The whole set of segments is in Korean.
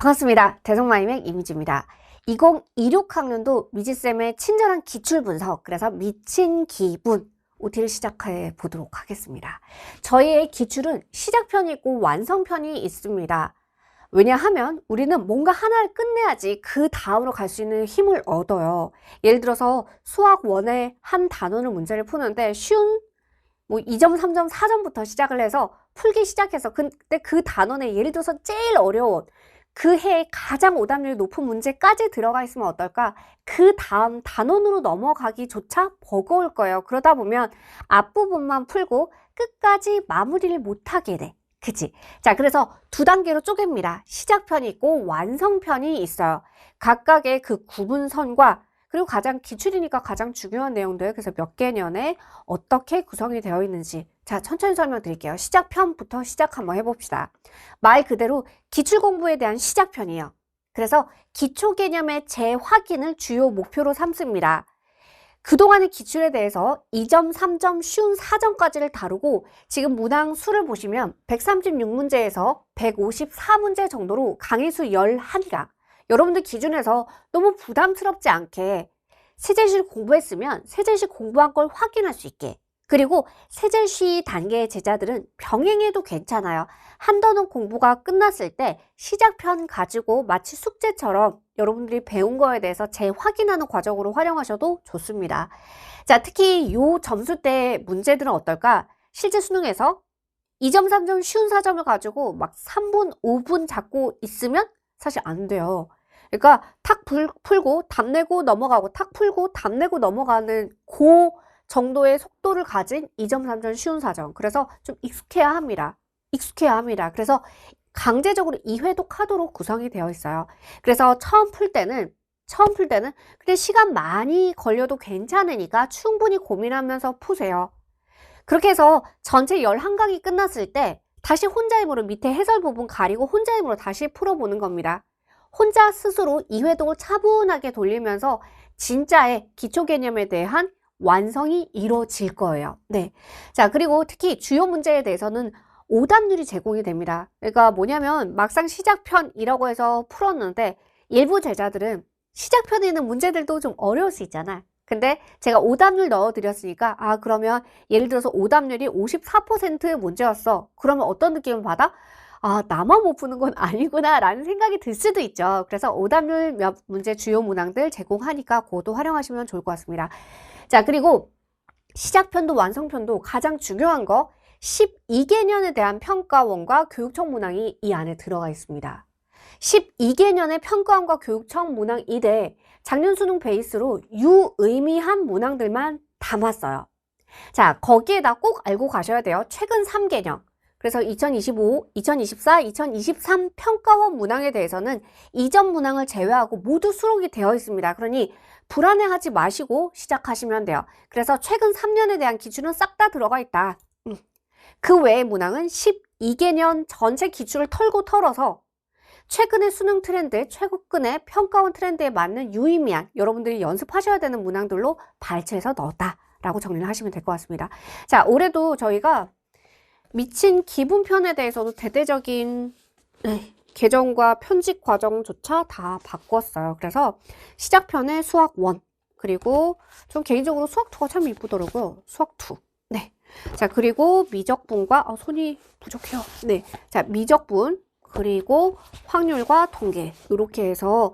반갑습니다. 대성마이맥 이미지입니다. 2026학년도 미지쌤의 친절한 기출분석, 그래서 미친 기분 OT를 시작해 보도록 하겠습니다. 저희의 기출은 시작편이 있고 완성편이 있습니다. 왜냐하면 우리는 뭔가 하나를 끝내야지 그 다음으로 갈 수 있는 힘을 얻어요. 예를 들어서 수학 1의 한 단원을 문제를 푸는데 쉬운 2점, 3점, 4점부터 시작을 해서 풀기 시작해서 근데 그 단원에 예를 들어서 제일 어려운 그 해에 가장 오답률이 높은 문제까지 들어가 있으면 어떨까? 그 다음 단원으로 넘어가기조차 버거울 거예요. 그러다 보면 앞부분만 풀고 끝까지 마무리를 못하게 돼. 그치? 자, 그래서 두 단계로 쪼갭니다. 시작편이 있고 완성편이 있어요. 각각의 그 구분선과 그리고 가장 기출이니까 가장 중요한 내용들, 그래서 몇 개년에 어떻게 구성이 되어 있는지, 자, 천천히 설명드릴게요. 시작편부터 시작 한번 해봅시다. 말 그대로 기출 공부에 대한 시작편이에요. 그래서 기초 개념의 재확인을 주요 목표로 삼습니다. 그동안의 기출에 대해서 2점, 3점, 쉬운 4점까지를 다루고 지금 문항 수를 보시면 136문제에서 154문제 정도로 강의수 11강. 여러분들 기준에서 너무 부담스럽지 않게 세제시 공부했으면 세제시 공부한 걸 확인할 수 있게, 그리고 세제시 단계의 제자들은 병행해도 괜찮아요. 한 단원 공부가 끝났을 때 시작편 가지고 마치 숙제처럼 여러분들이 배운 거에 대해서 재확인하는 과정으로 활용하셔도 좋습니다. 자, 특히 요 점수대 문제들은 어떨까? 실제 수능에서 2점, 3점, 쉬운 4점을 가지고 막 3분, 5분 잡고 있으면 사실 안 돼요. 그러니까 탁 풀고 답 내고 넘어가고 탁 풀고 답 내고 넘어가는 그 정도의 속도를 가진 2점, 3점, 쉬운 4점. 그래서 좀 익숙해야 합니다. 익숙해야 합니다. 그래서 강제적으로 2회독 하도록 구성이 되어 있어요. 그래서 처음 풀 때는 근데 시간 많이 걸려도 괜찮으니까 충분히 고민하면서 푸세요. 그렇게 해서 전체 11강이 끝났을 때 다시 혼자 힘으로 밑에 해설 부분 가리고 혼자 힘으로 다시 풀어보는 겁니다. 혼자 스스로 2회독을 차분하게 돌리면서 진짜의 기초 개념에 대한 완성이 이루어질 거예요. 네. 자, 그리고 특히 주요 문제에 대해서는 오답률이 제공이 됩니다. 그러니까 뭐냐면 막상 시작편이라고 해서 풀었는데 일부 제자들은 시작편에 있는 문제들도 좀 어려울 수 있잖아. 근데 제가 오답률 넣어드렸으니까 그러면 예를 들어서 오답률이 54% 문제였어. 그러면 어떤 느낌을 받아? 나만 못 푸는 건 아니구나 라는 생각이 들 수도 있죠. 그래서 오답률 몇 문제 주요 문항들 제공하니까 그것도 활용하시면 좋을 것 같습니다. 자, 그리고 시작편도 완성편도 가장 중요한 거 12개년에 대한 평가원과 교육청 문항이 이 안에 들어가 있습니다. 12개년의 평가원과 교육청 문항 2대 작년 수능 베이스로 유의미한 문항들만 담았어요. 자, 거기에다 꼭 알고 가셔야 돼요. 최근 3개년. 그래서 2025, 2024, 2023 평가원 문항에 대해서는 이전 문항을 제외하고 모두 수록이 되어 있습니다. 그러니 불안해하지 마시고 시작하시면 돼요. 그래서 최근 3년에 대한 기준은 싹 다 들어가 있다. 그 외의 문항은 12개년 전체 기출을 털고 털어서 최근의 수능 트렌드, 최근의 평가원 트렌드에 맞는 유의미한 여러분들이 연습하셔야 되는 문항들로 발췌해서 넣었다라고 정리를 하시면 될 것 같습니다. 자, 올해도 저희가 미친 기분편에 대해서도 대대적인 개정과 편집 과정조차 다 바꿨어요. 그래서 시작편에 수학 1, 그리고 좀 개인적으로 수학 2가 참 이쁘더라고요. 수학 2. 네. 자, 그리고 미적분과 손이 부족해요. 네. 자, 미적분, 그리고 확률과 통계 이렇게 해서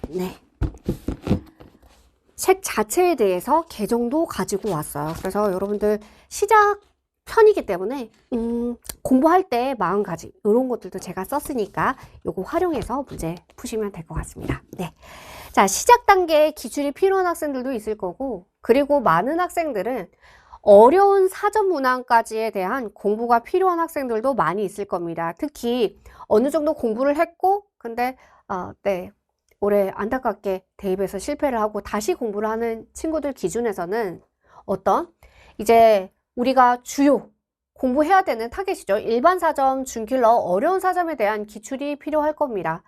네. 책 자체에 대해서 개정도 가지고 왔어요. 그래서 여러분들 시작 편이기 때문에 공부할 때 마음가짐 이런 것들도 제가 썼으니까 요거 활용해서 문제 푸시면 될 것 같습니다. 네. 자, 시작 단계에 기출이 필요한 학생들도 있을 거고, 그리고 많은 학생들은 어려운 사전 문항까지에 대한 공부가 필요한 학생들도 많이 있을 겁니다. 특히 어느 정도 공부를 했고 근데 네, 올해 안타깝게 대입에서 실패를 하고 다시 공부를 하는 친구들 기준에서는 이제 우리가 주요 공부해야 되는 타겟이죠. 일반 사점, 준킬러, 어려운 사점에 대한 기출이 필요할 겁니다.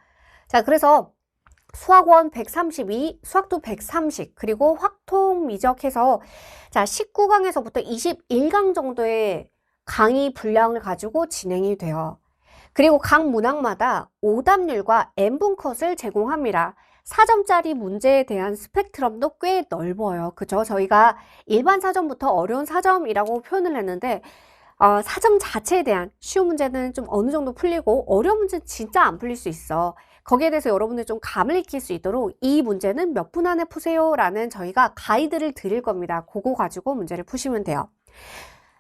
자, 그래서 수학원 132, 수학도 130, 그리고 확통 미적해서 자, 19강에서부터 21강 정도의 강의 분량을 가지고 진행이 돼요. 그리고 각 문항마다 오답률과 n분 컷을 제공합니다. 4점짜리 문제에 대한 스펙트럼도 꽤 넓어요. 그죠? 저희가 일반 4점부터 어려운 4점이라고 표현을 했는데 4점 자체에 대한 쉬운 문제는 좀 어느 정도 풀리고 어려운 문제는 진짜 안 풀릴 수 있어. 거기에 대해서 여러분들 좀 감을 익힐 수 있도록 이 문제는 몇 분 안에 푸세요 라는 저희가 가이드를 드릴 겁니다. 그거 가지고 문제를 푸시면 돼요.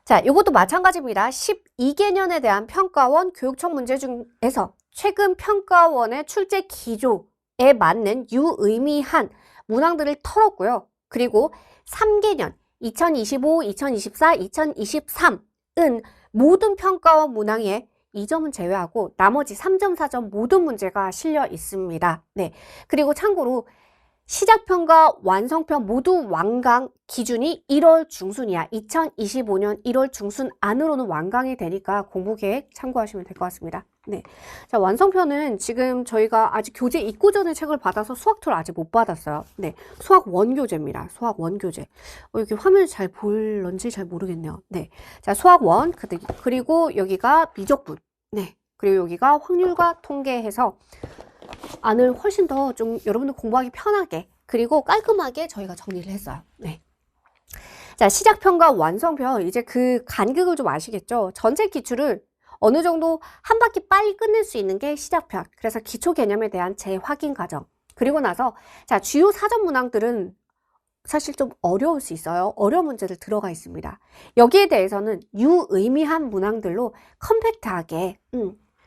자, 이것도 마찬가지입니다. 12개년에 대한 평가원 교육청 문제 중에서 최근 평가원의 출제 기조에 맞는 유의미한 문항들을 털었고요. 그리고 3개년 2025, 2024, 2023은 모든 평가원 문항에 2점은 제외하고 나머지 3점, 4점 모든 문제가 실려 있습니다. 네. 그리고 참고로 시작편과 완성편 모두 완강 기준이 1월 중순이야. 2025년 1월 중순 안으로는 완강이 되니까 공부 계획 참고하시면 될 것 같습니다. 네. 자, 완성편은 지금 저희가 아직 교재 입고 전에 책을 받아서 수학 툴 아직 못 받았어요. 네. 수학 원교재입니다. 수학 원교재. 여기 화면을 잘 볼런지 잘 모르겠네요. 네. 자, 수학 원. 그리고 여기가 미적분. 네. 그리고 여기가 확률과 통계해서 안을 훨씬 더 좀 여러분들 공부하기 편하게 그리고 깔끔하게 저희가 정리를 했어요. 네. 자, 시작편과 완성편 이제 그 간극을 좀 아시겠죠? 전체 기출을 어느 정도 한 바퀴 빨리 끝낼 수 있는 게 시작편. 그래서 기초 개념에 대한 재확인 과정. 그리고 나서 자, 주요 사전 문항들은 사실 좀 어려울 수 있어요. 어려운 문제들 들어가 있습니다. 여기에 대해서는 유의미한 문항들로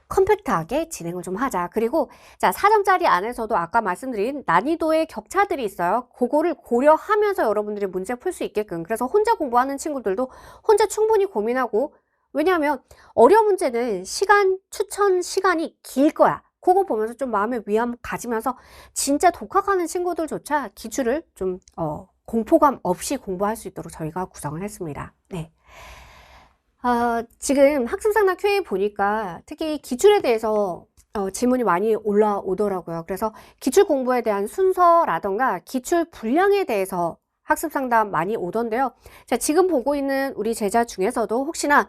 컴팩트하게 진행을 좀 하자. 그리고 자, 4점짜리 안에서도 아까 말씀드린 난이도의 격차들이 있어요. 그거를 고려하면서 여러분들이 문제 풀 수 있게끔. 그래서 혼자 공부하는 친구들도 혼자 충분히 고민하고 왜냐하면 어려운 문제는 추천 시간이 길 거야. 그거 보면서 좀 마음의 위안 가지면서 진짜 독학하는 친구들조차 기출을 좀 공포감 없이 공부할 수 있도록 저희가 구성을 했습니다. 네. 지금 학습상담 Q&A 보니까 특히 기출에 대해서 질문이 많이 올라오더라고요. 그래서 기출 공부에 대한 순서라던가 기출 분량에 대해서 학습상담 많이 오던데요. 자, 지금 보고 있는 우리 제자 중에서도 혹시나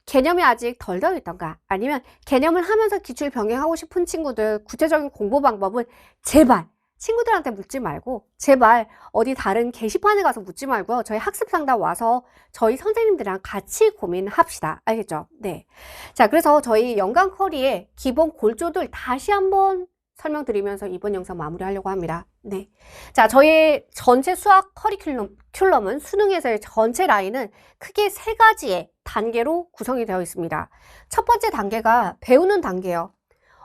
개념이 아직 덜 되어 있던가 아니면 개념을 하면서 기출 병행하고 싶은 친구들 구체적인 공부 방법은 제발 친구들한테 묻지 말고 제발 어디 다른 게시판에 가서 묻지 말고요. 저희 학습상담 와서 저희 선생님들이랑 같이 고민합시다. 알겠죠? 네. 자, 그래서 저희 연간 쿼리의 기본 골조들 다시 한번 설명드리면서 이번 영상 마무리하려고 합니다. 네. 자, 저희 전체 수학 커리큘럼은 수능에서의 전체 라인은 크게 3가지의 단계로 구성이 되어 있습니다. 첫 번째 단계가 배우는 단계예요.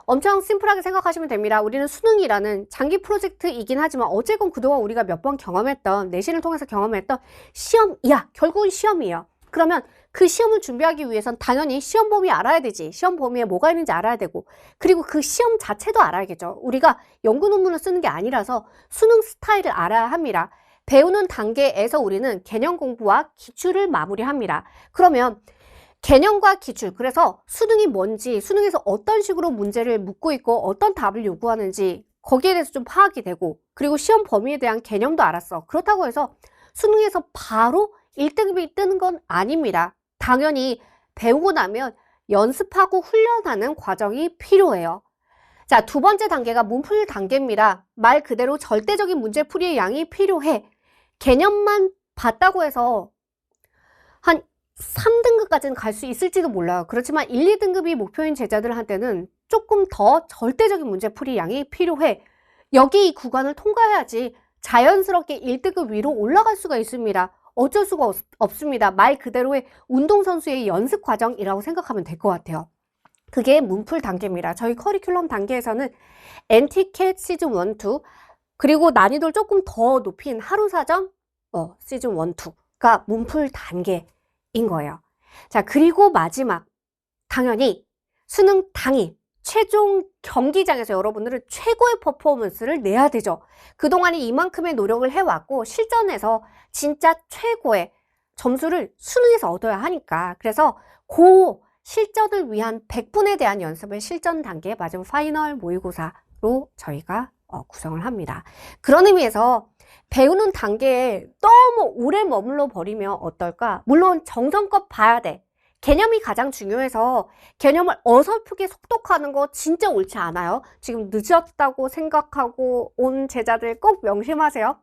엄청 심플하게 생각하시면 됩니다. 우리는 수능이라는 장기 프로젝트이긴 하지만 어쨌건 그동안 우리가 몇 번 경험했던 내신을 통해서 경험했던 시험이야. 결국은 시험이에요. 그러면 그 시험을 준비하기 위해선 당연히 시험 범위 알아야 되지. 시험 범위에 뭐가 있는지 알아야 되고 그리고 그 시험 자체도 알아야겠죠. 우리가 연구 논문을 쓰는 게 아니라서 수능 스타일을 알아야 합니다. 배우는 단계에서 우리는 개념 공부와 기출을 마무리합니다. 그러면 개념과 기출, 그래서 수능이 뭔지, 수능에서 어떤 식으로 문제를 묻고 있고 어떤 답을 요구하는지 거기에 대해서 좀 파악이 되고 그리고 시험 범위에 대한 개념도 알았어. 그렇다고 해서 수능에서 바로 1등급이 뜨는 건 아닙니다. 당연히 배우고 나면 연습하고 훈련하는 과정이 필요해요. 자, 두 번째 단계가 문풀 단계입니다. 말 그대로 절대적인 문제풀이의 양이 필요해. 개념만 봤다고 해서 한 3등급까지는 갈 수 있을지도 몰라요. 그렇지만 1, 2등급이 목표인 제자들한테는 조금 더 절대적인 문제풀이 양이 필요해. 여기 이 구간을 통과해야지 자연스럽게 1등급 위로 올라갈 수가 있습니다. 어쩔 수가 없습니다. 말 그대로의 운동선수의 연습 과정이라고 생각하면 될 것 같아요. 그게 문풀 단계입니다. 저희 커리큘럼 단계에서는 NTCAT 시즌 1, 2 그리고 난이도를 조금 더 높인 하루사전 시즌 1, 2가 문풀 단계인 거예요. 자, 그리고 마지막 당연히 수능 당일 최종 경기장에서 여러분들은 최고의 퍼포먼스를 내야 되죠. 그동안에 이만큼의 노력을 해왔고 실전에서 진짜 최고의 점수를 수능에서 얻어야 하니까 그래서 그 실전을 위한 100분에 대한 연습을 실전 단계 마지막 파이널 모의고사로 저희가 구성을 합니다. 그런 의미에서 배우는 단계에 너무 오래 머물러 버리면 어떨까? 물론 정성껏 봐야 돼. 개념이 가장 중요해서 개념을 어설프게 속독하는 거 진짜 옳지 않아요. 지금 늦었다고 생각하고 온 제자들 꼭 명심하세요.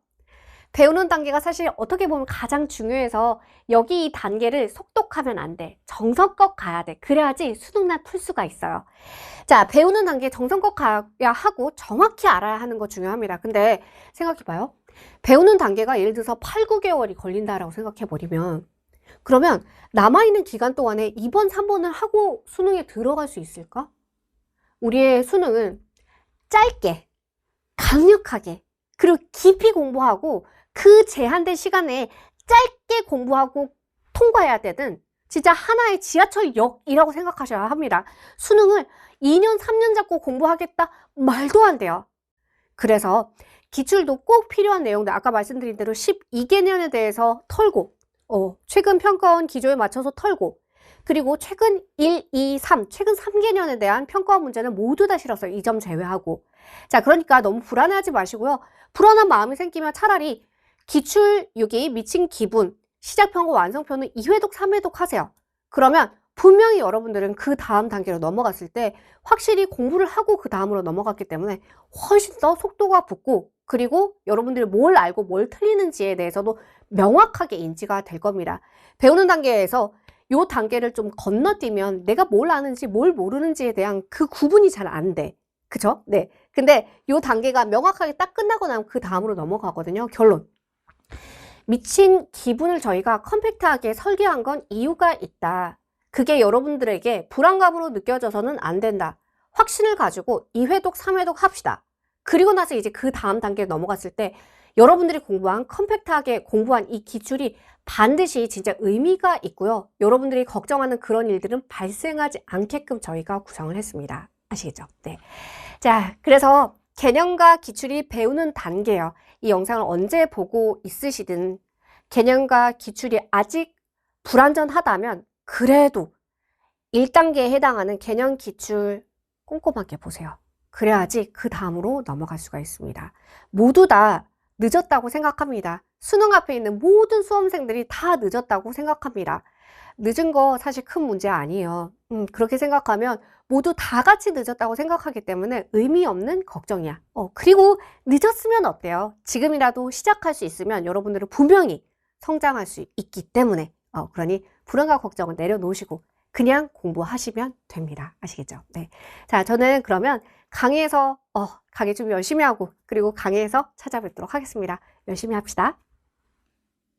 배우는 단계가 사실 어떻게 보면 가장 중요해서 여기 이 단계를 속독하면 안 돼. 정성껏 가야 돼. 그래야지 수능날 풀 수가 있어요. 자, 배우는 단계 정성껏 가야 하고 정확히 알아야 하는 거 중요합니다. 근데 생각해봐요. 배우는 단계가 예를 들어서 8, 9개월이 걸린다라고 생각해버리면 그러면 남아있는 기간 동안에 2번, 3번을 하고 수능에 들어갈 수 있을까? 우리의 수능은 짧게, 강력하게, 그리고 깊이 공부하고 그 제한된 시간에 짧게 공부하고 통과해야 되는 진짜 하나의 지하철역이라고 생각하셔야 합니다. 수능을 2년, 3년 잡고 공부하겠다? 말도 안 돼요. 그래서 기출도 꼭 필요한 내용들, 아까 말씀드린 대로 12개년에 대해서 털고 최근 평가원 기조에 맞춰서 털고 그리고 최근 1, 2, 3, 최근 3개년에 대한 평가원 문제는 모두 다 실었어요. 이 점 제외하고. 자, 그러니까 너무 불안해하지 마시고요. 불안한 마음이 생기면 차라리 기출 6이 미친 기분, 시작편과 완성편은 2회독, 3회독 하세요. 그러면 분명히 여러분들은 그 다음 단계로 넘어갔을 때 확실히 공부를 하고 그 다음으로 넘어갔기 때문에 훨씬 더 속도가 붙고 그리고 여러분들이 뭘 알고 뭘 틀리는지에 대해서도 명확하게 인지가 될 겁니다. 배우는 단계에서 요 단계를 좀 건너뛰면 내가 뭘 아는지 뭘 모르는지에 대한 그 구분이 잘 안 돼. 그죠? 네. 근데 요 단계가 명확하게 딱 끝나고 나면 그 다음으로 넘어가거든요. 결론. 미친 기분을 저희가 컴팩트하게 설계한 건 이유가 있다. 그게 여러분들에게 불안감으로 느껴져서는 안 된다. 확신을 가지고 2회독, 3회독 합시다. 그리고 나서 이제 그 다음 단계에 넘어갔을 때 여러분들이 공부한 컴팩트하게 공부한 이 기출이 반드시 진짜 의미가 있고요. 여러분들이 걱정하는 그런 일들은 발생하지 않게끔 저희가 구성을 했습니다. 아시겠죠? 네. 자, 그래서 개념과 기출이 배우는 단계예요. 이 영상을 언제 보고 있으시든 개념과 기출이 아직 불완전하다면 그래도 1단계에 해당하는 개념 기출 꼼꼼하게 보세요. 그래야지 그 다음으로 넘어갈 수가 있습니다. 모두 다 늦었다고 생각합니다. 수능 앞에 있는 모든 수험생들이 다 늦었다고 생각합니다. 늦은 거 사실 큰 문제 아니에요. 그렇게 생각하면 모두 다 같이 늦었다고 생각하기 때문에 의미 없는 걱정이야. 그리고 늦었으면 어때요? 지금이라도 시작할 수 있으면 여러분들은 분명히 성장할 수 있기 때문에 그러니 불안과 걱정을 내려놓으시고 그냥 공부하시면 됩니다. 아시겠죠? 네. 자, 저는 그러면 강의에서 강의 좀 열심히 하고 그리고 강의에서 찾아뵙도록 하겠습니다. 열심히 합시다.